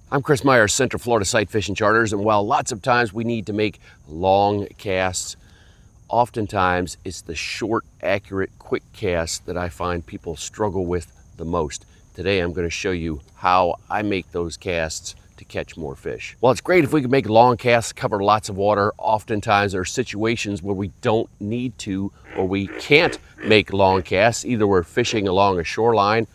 I'm Chris Myers, Central Florida Sight Fishing Charters, and while lots of times we need to make long casts, oftentimes it's the short, accurate, quick casts that I find people struggle with the most. Today I'm going to show you how I make those casts to catch more fish. Well, it's great if we can make long casts, cover lots of water. Oftentimes there are situations where we don't need to or we can't make long casts. Either we're fishing along a shoreline,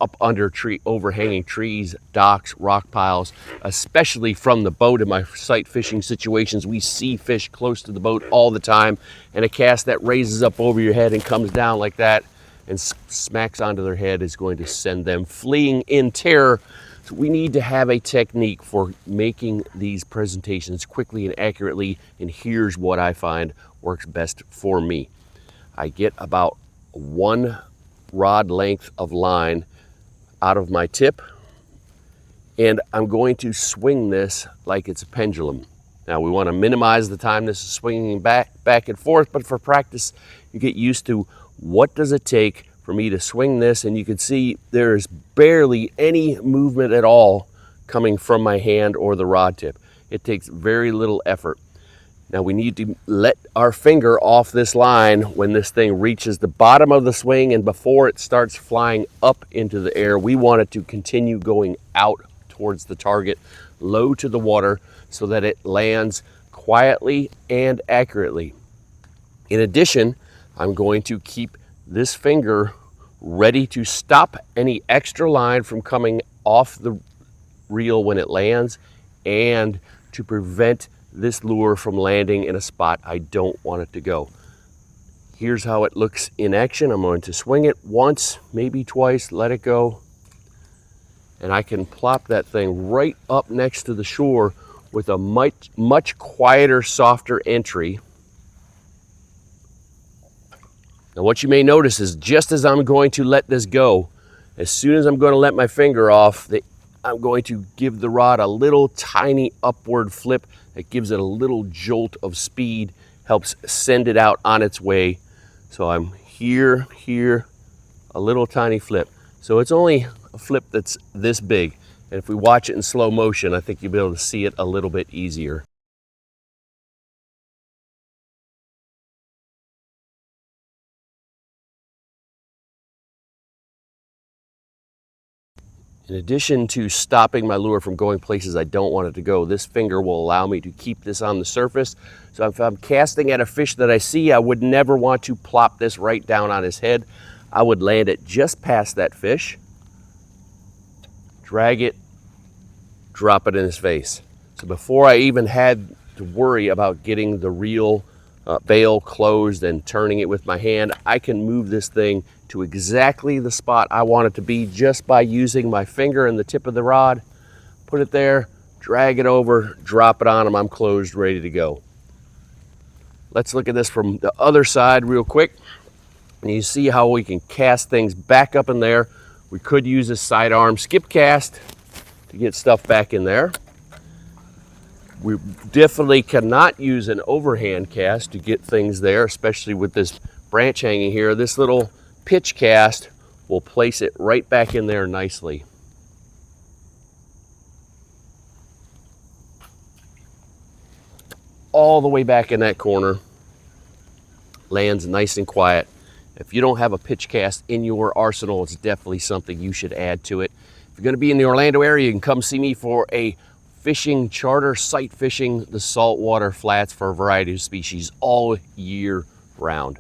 up under overhanging trees, docks, rock piles, especially from the boat. In my sight fishing situations, we see fish close to the boat all the time, and a cast that raises up over your head and comes down like that and smacks onto their head is going to send them fleeing in terror. So we need to have a technique for making these presentations quickly and accurately, and here's what I find works best for me. I get about 1 rod length of line out of my tip, and I'm going to swing this like it's a pendulum. Now we want to minimize the time this is swinging back and forth, but for practice you get used to what does it take for me to swing this, and you can see there's barely any movement at all coming from my hand or the rod tip. It takes very little effort. Now we need to let our finger off this line when this thing reaches the bottom of the swing, and before it starts flying up into the air, we want it to continue going out towards the target, low to the water, so that it lands quietly and accurately. In addition, I'm going to keep this finger ready to stop any extra line from coming off the reel when it lands, and to prevent this lure from landing in a spot I don't want it to go. Here's how it looks in action. I'm going to swing it once, maybe twice, let it go, and I can plop that thing right up next to the shore with a much quieter, softer entry. Now what you may notice is just as I'm going to let this go, as soon as I'm going to let my finger off, I'm going to give the rod a little tiny upward flip that gives it a little jolt of speed, helps send it out on its way. So I'm here, a little tiny flip. So it's only a flip that's this big. And if we watch it in slow motion, I think you'll be able to see it a little bit easier. In addition to stopping my lure from going places I don't want it to go, this finger will allow me to keep this on the surface. So if I'm casting at a fish that I see, I would never want to plop this right down on his head. I would land it just past that fish, drag it, drop it in his face. So before I even had to worry about getting the reel bail closed and turning it with my hand, I can move this thing to exactly the spot I want it to be just by using my finger and the tip of the rod. Put it there, drag it over, drop it on him. I'm closed, ready to go. Let's look at this from the other side real quick. And you see how we can cast things back up in there. We could use a sidearm skip cast to get stuff back in there. We definitely cannot use an overhand cast to get things there, especially with this branch hanging here. This little pitch cast will place it right back in there nicely. All the way back in that corner, lands nice and quiet. If you don't have a pitch cast in your arsenal, it's definitely something you should add to it. If you're going to be in the Orlando area, you can come see me for a fishing charter, sight fishing the saltwater flats for a variety of species all year round.